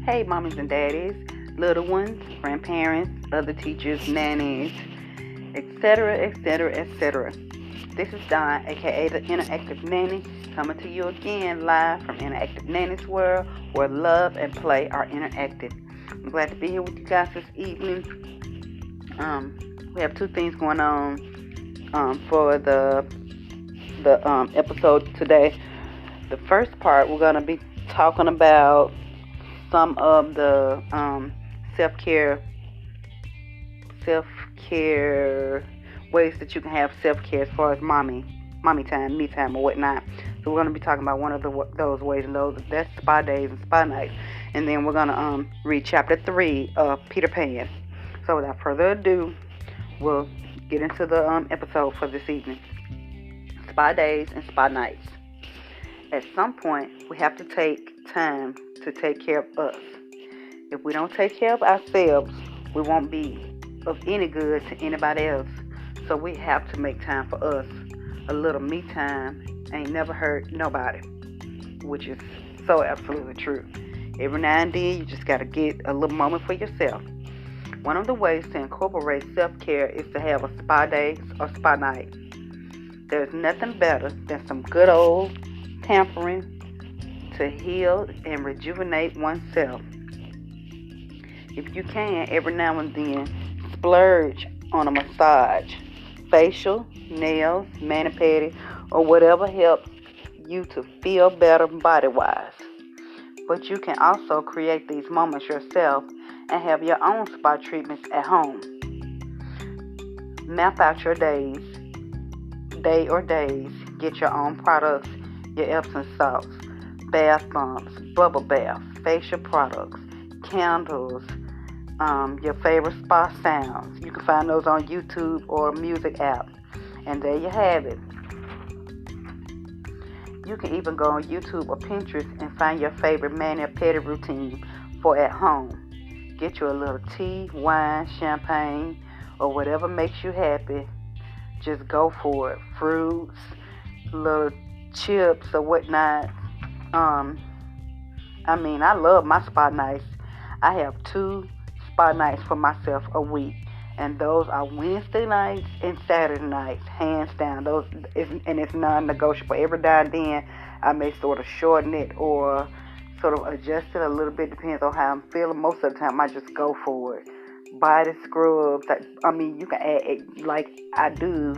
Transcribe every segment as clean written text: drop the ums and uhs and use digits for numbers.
Hey, mommies and daddies, little ones, grandparents, other teachers, nannies, etc., etc., etc. This is Don, aka the Interactive Nanny, coming to you again live from Interactive Nanny's World, where love and play are interactive. I'm glad to be here with you guys this evening. We have two things going on for the episode today. The first part, we're going to be talking about some of the self-care ways that you can have self-care as far as mommy time, me time, or whatnot. So we're going to be talking about one of those ways, and that's spa days and spa nights. And then we're going to read chapter 3 of Peter Pan. So without further ado, we'll get into the episode for this evening. Spa days and spa nights. At some point, we have to take time to take care of us. If we don't take care of ourselves, we won't be of any good to anybody else. So we have to make time for us. A little me time ain't never hurt nobody, which is so absolutely true. Every now and then, you just got to get a little moment for yourself. One of the ways to incorporate self-care is to have a spa day or spa night. There's nothing better than some good old tampering to heal and rejuvenate oneself. If you can, every now and then, splurge on a massage, facial, nails, mani-pedi, or whatever helps you to feel better body-wise. But you can also create these moments yourself and have your own spa treatments at home. Map out your day or days. Get your own products, your Epsom salts, bath bombs, bubble bath, facial products, candles, your favorite spa sounds. You can find those on YouTube or a music app. And there you have it. You can even go on YouTube or Pinterest and find your favorite mani-pedi routine for at home. Get you a little tea, wine, champagne, or whatever makes you happy. Just go for it. Fruits, little chips or whatnot. I love my spa nights. I have 2 spa nights for myself a week, and those are Wednesday nights and Saturday nights, hands down. It's non-negotiable. Every now and then, I may sort of shorten it or sort of adjust it a little bit. Depends on how I'm feeling. Most of the time, I just go for it. Body scrubs. You can add, like I do,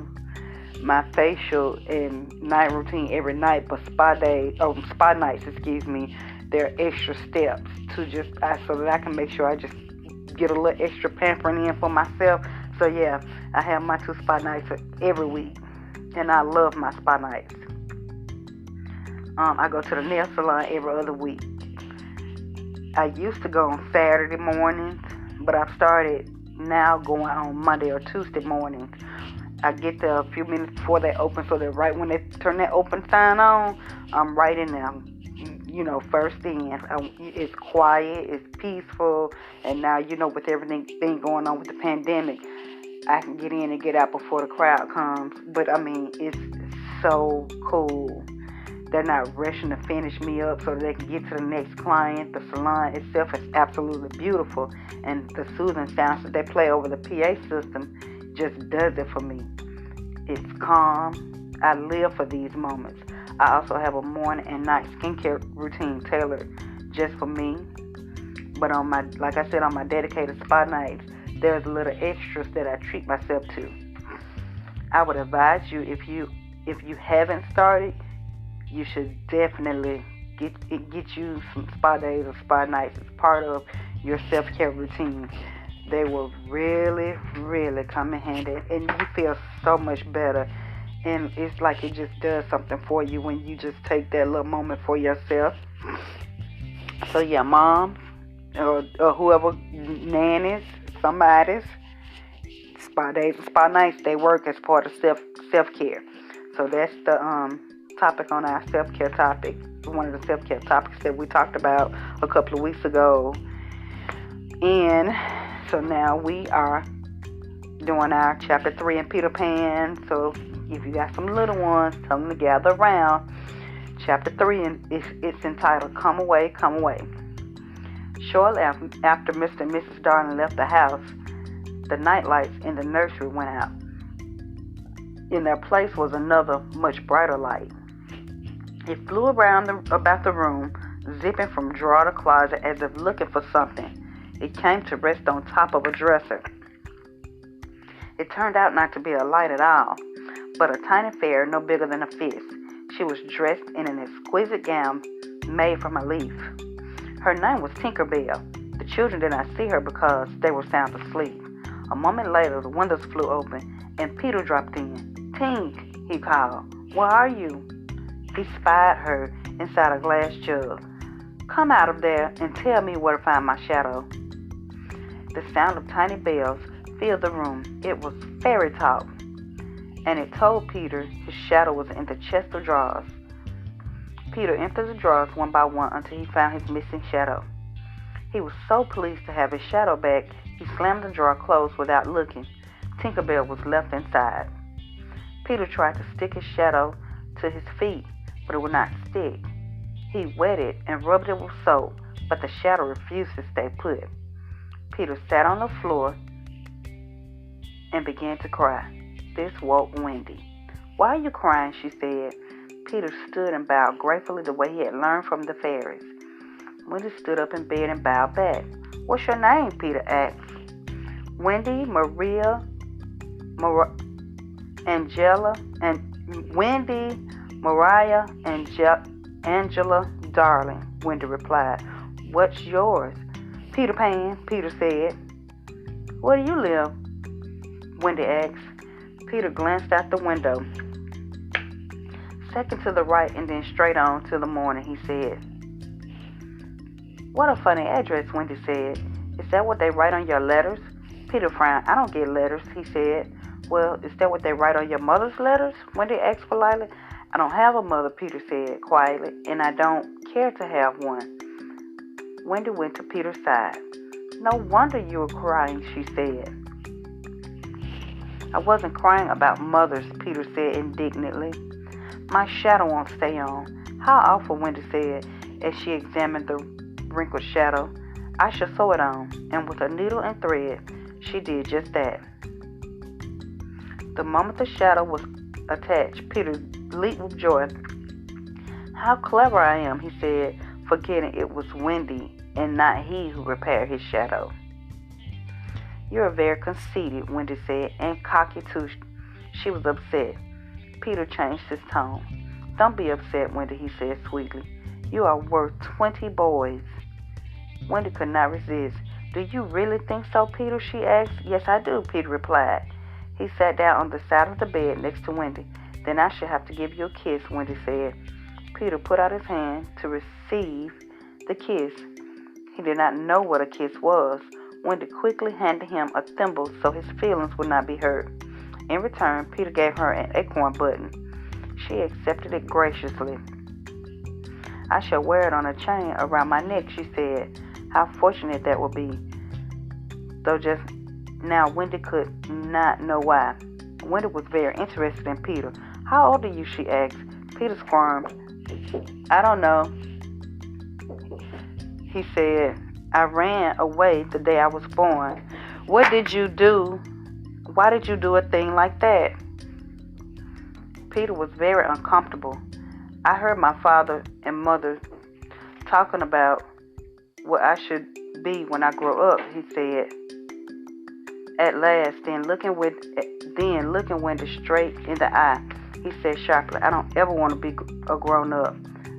my facial and night routine every night, but spa nights, there are extra steps to so that I can make sure I just get a little extra pampering in for myself. So yeah, I have my 2 spa nights every week, and I love my spa nights. I go to the nail salon every other week. I used to go on Saturday mornings, but I've started now going on Monday or Tuesday mornings. I get there a few minutes before they open, so that right when they turn that open sign on, I'm right in there, first in. It's quiet, it's peaceful, and now, with everything going on with the pandemic, I can get in and get out before the crowd comes. But, it's so cool. They're not rushing to finish me up so they can get to the next client. The salon itself is absolutely beautiful, and the soothing sounds that they play over the PA system just does it for me. It's calm. I live for these moments. I also have a morning and night skincare routine tailored just for me. But on my dedicated spa nights, there's little extras that I treat myself to. I would advise you, if you haven't started, you should definitely get you some spa days or spa nights as part of your self-care routine. They will really, really come in handy, and you feel so much better. And it's like it just does something for you when you just take that little moment for yourself. So yeah, moms or whoever, nannies, somebody's, spa days and spa nights, they work as part of self-care. So that's the topic on our self-care topic. One of the self-care topics that we talked about a couple of weeks ago. And so now we are doing our chapter 3 in Peter Pan. So if you got some little ones, tell them to gather around. Chapter 3, it's entitled Come Away, Come Away. Shortly after Mr. and Mrs. Darling left the house, the night lights in the nursery went out. In their place was another, much brighter light. It flew around about the room, zipping from drawer to closet as if looking for something. It came to rest on top of a dresser. It turned out not to be a light at all, but a tiny fairy no bigger than a fist. She was dressed in an exquisite gown made from a leaf. Her name was Tinkerbell. The children did not see her because they were sound asleep. A moment later, the windows flew open, and Peter dropped in. "Tink," he called, "where are you?" He spied her inside a glass jug. "Come out of there and tell me where to find my shadow." The sound of tiny bells filled the room. It was fairy talk, and it told Peter his shadow was in the chest of drawers. Peter emptied the drawers one by one until he found his missing shadow. He was so pleased to have his shadow back, he slammed the drawer closed without looking. Tinkerbell was left inside. Peter tried to stick his shadow to his feet, but it would not stick. He wet it and rubbed it with soap, but the shadow refused to stay put. Peter sat on the floor and began to cry. This woke Wendy. "Why are you crying?" she said. Peter stood and bowed gratefully the way he had learned from the fairies. Wendy stood up in bed and bowed back. "What's your name?" Peter asked. "Wendy, Maria, Angela, and Wendy, Mariah, Angela, Darling," Wendy replied. "What's yours?" "Peter Pan," Peter said. "Where do you live?" Wendy asked. Peter glanced out the window. "Second to the right and then straight on till the morning," he said. "What a funny address," Wendy said. "Is that what they write on your letters?" Peter frowned. "I don't get letters," he said. "Well, is that what they write on your mother's letters?" Wendy asked politely. "I don't have a mother," Peter said quietly, "and I don't care to have one." Wendy went to Peter's side. "No wonder you were crying," she said. "I wasn't crying about mothers," Peter said indignantly. "My shadow won't stay on." "How awful," Wendy said as she examined the wrinkled shadow. "I shall sew it on." And with a needle and thread, she did just that. The moment the shadow was attached, Peter leaped with joy. "How clever I am," he said, forgetting it was Wendy and not he who repaired his shadow. "You're very conceited," Wendy said, "and cocky too." She was upset. Peter changed his tone. "Don't be upset, Wendy," he said sweetly. "You are worth 20 boys." Wendy could not resist. "Do you really think so, Peter?" she asked. "Yes, I do," Peter replied. He sat down on the side of the bed next to Wendy. "Then I shall have to give you a kiss," Wendy said. Peter put out his hand to receive the kiss. He did not know what a kiss was. Wendy quickly handed him a thimble so his feelings would not be hurt. In return, Peter gave her an acorn button. She accepted it graciously. "I shall wear it on a chain around my neck," she said. How fortunate that would be. Though just now Wendy could not know why. Wendy was very interested in Peter. "How old are you?" she asked. Peter squirmed. "I don't know," he said. "I ran away the day I was born." "What did you do? Why did you do a thing like that?" Peter was very uncomfortable. "I heard my father and mother talking about what I should be when I grow up," he said. At last, then looking Wendy straight in the eye, he said sharply, "I don't ever want to be a grown-up.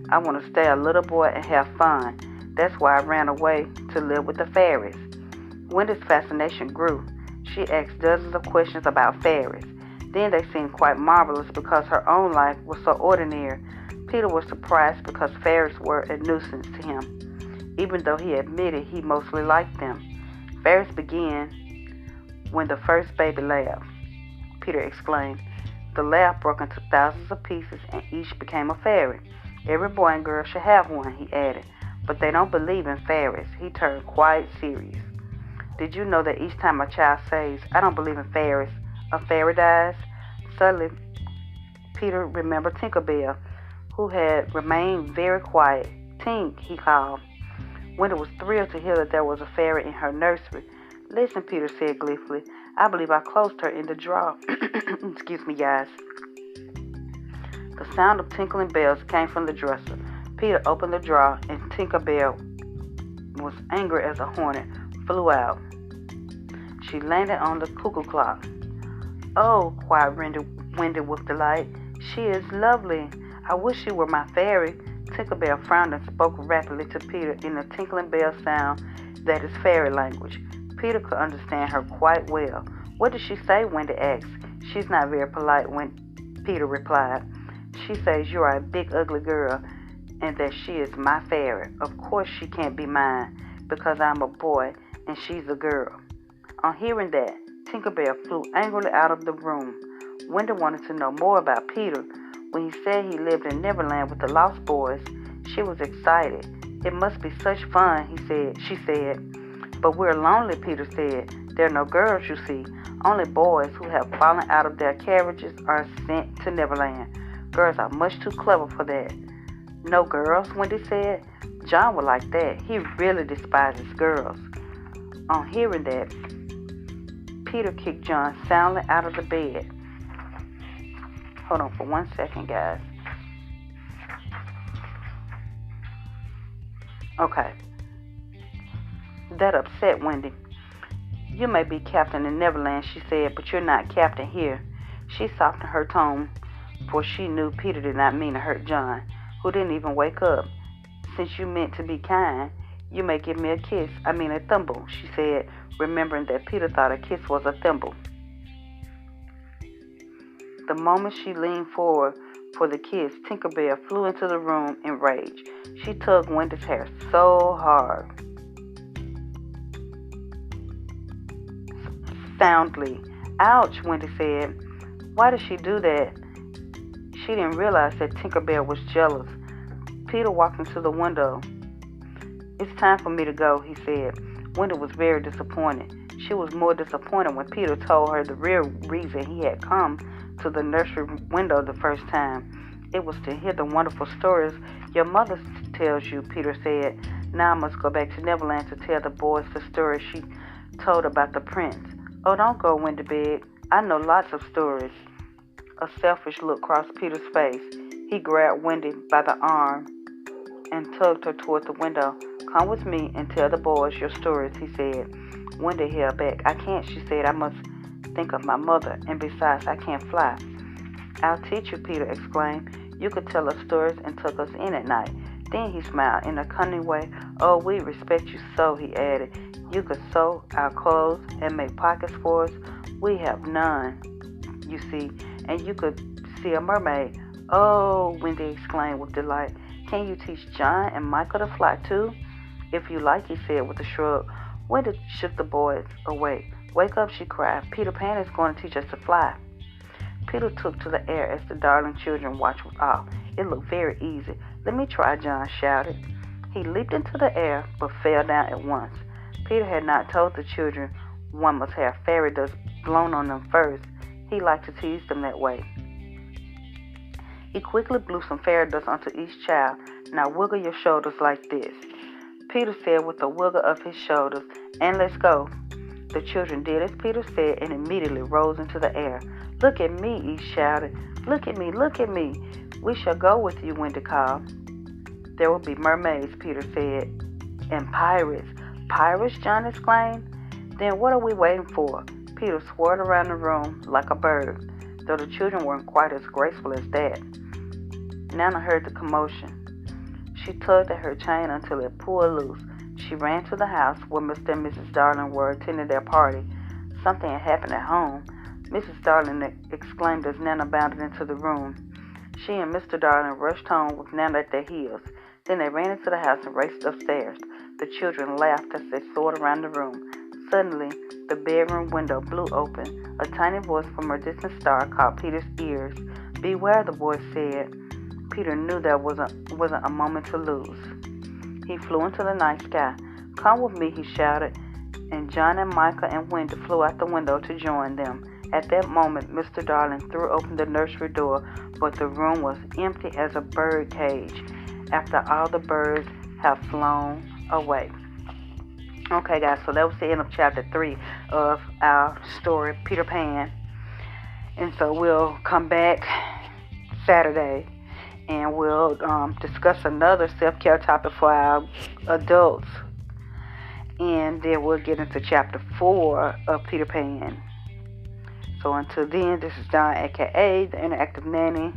I want to stay a little boy and have fun. That's why I ran away to live with the fairies." Wendy's fascination grew. She asked dozens of questions about fairies. Then they seemed quite marvelous because her own life was so ordinary. Peter was surprised because fairies were a nuisance to him, even though he admitted he mostly liked them. Fairies began when the first baby laughed, Peter explained. The laugh broke into thousands of pieces and each became a fairy. "Every boy and girl should have one," he added. "But they don't believe in fairies." He turned quite serious. "Did you know that each time a child says, 'I don't believe in fairies,' a fairy dies?" Suddenly, Peter remembered Tinkerbell, who had remained very quiet. "Tink," he called. Wendy was thrilled to hear that there was a fairy in her nursery. Listen, Peter said gleefully, I believe I closed her in the drawer. Excuse me, guys. The sound of tinkling bells came from the dresser. Peter opened the drawer, and Tinkerbell was angry as a hornet, flew out. She landed on the cuckoo clock. Oh, cried Wendy with delight. She is lovely. I wish she were my fairy. Tinkerbell frowned and spoke rapidly to Peter in the tinkling bell sound that is fairy language. Peter could understand her quite well. What did she say? Wendy asked. She's not very polite, Peter replied. She says you are a big ugly girl and that she is my fairy. Of course she can't be mine because I'm a boy and she's a girl. On hearing that, Tinkerbell flew angrily out of the room. Wendy wanted to know more about Peter. When he said he lived in Neverland with the Lost Boys, she was excited. It must be such fun, she said. But we're lonely, Peter said. There are no girls, you see. Only boys who have fallen out of their carriages are sent to Neverland. Girls are much too clever for that. No girls, Wendy said. John would like that. He really despises girls. On hearing that, Peter kicked John soundly out of the bed. Hold on for 1 second, guys. Okay. That upset Wendy. You may be captain in Neverland, she said, but you're not captain here. She softened her tone, for she knew Peter did not mean to hurt John, who didn't even wake up. Since you meant to be kind, you may give me a thimble, she said, remembering that Peter thought a kiss was a thimble. The moment she leaned forward for the kiss, Tinkerbell flew into the room in rage. She tugged Wendy's hair so hard, soundly. Ouch, Wendy said. Why did she do that? She didn't realize that Tinkerbell was jealous. Peter walked into the window. It's time for me to go, he said. Wendy was very disappointed. She was more disappointed when Peter told her the real reason he had come to the nursery window the first time. It was to hear the wonderful stories your mother tells you, Peter said. Now I must go back to Neverland to tell the boys the story she told about the prince. Oh, don't go, Wendy begged. I know lots of stories. A selfish look crossed Peter's face. He grabbed Wendy by the arm and tugged her toward the window. Come with me and tell the boys your stories, he said. Wendy held back. I can't, she said. I must think of my mother, and besides, I can't fly. I'll teach you, Peter exclaimed. You could tell us stories and tuck us in at night. Then he smiled in a cunning way. Oh, we respect you so, he added. You could sew our clothes and make pockets for us. We have none, you see, and you could see a mermaid. Oh, Wendy exclaimed with delight. Can you teach John and Michael to fly too? If you like, he said with a shrug. Wendy shook the boys awake. Wake up, she cried. Peter Pan is going to teach us to fly. Peter took to the air as the darling children watched with awe. It looked very easy. Let me try, John shouted. He leaped into the air, but fell down at once. Peter had not told the children one must have fairy dust blown on them first. He liked to tease them that way. He quickly blew some fairy dust onto each child. Now wiggle your shoulders like this, Peter said with a wiggle of his shoulders, and let's go. The children did as Peter said and immediately rose into the air. Look at me, each shouted. Look at me, look at me. We shall go with you, Wendy called. There will be mermaids, Peter said. And pirates. Pirates, John exclaimed. Then what are we waiting for? Peter swirled around the room like a bird, though the children weren't quite as graceful as that. Nana heard the commotion. She tugged at her chain until it pulled loose. She ran to the house where Mr. and Mrs. Darling were attending their party. Something had happened at home. Mrs. Darling exclaimed as Nana bounded into the room. She and Mr. Darling rushed home with Nana at their heels. Then they ran into the house and raced upstairs. The children laughed as they soared around the room. Suddenly, the bedroom window blew open. A tiny voice from a distant star caught Peter's ears. Beware, the voice said. Peter knew there wasn't a moment to lose. He flew into the night sky. Come with me, he shouted, and John and Michael and Wendy flew out the window to join them. At that moment, Mr. Darling threw open the nursery door, but the room was empty as a bird cage. After all the birds have flown, away. Okay, guys, so that was the end of chapter 3 of our story, Peter Pan. And so we'll come back Saturday and we'll discuss another self-care topic for our adults. And then we'll get into chapter 4 of Peter Pan. So until then, this is Don, aka the Interactive Nanny,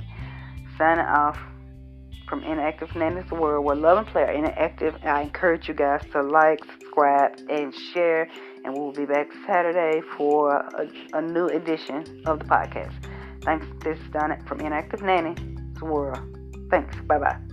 signing off from Interactive Nanny's World, where love and play are interactive. I encourage you guys to like, subscribe, and share. And we'll be back Saturday for a new edition of the podcast. Thanks. This is Don from Interactive Nanny's World. Thanks. Bye-bye.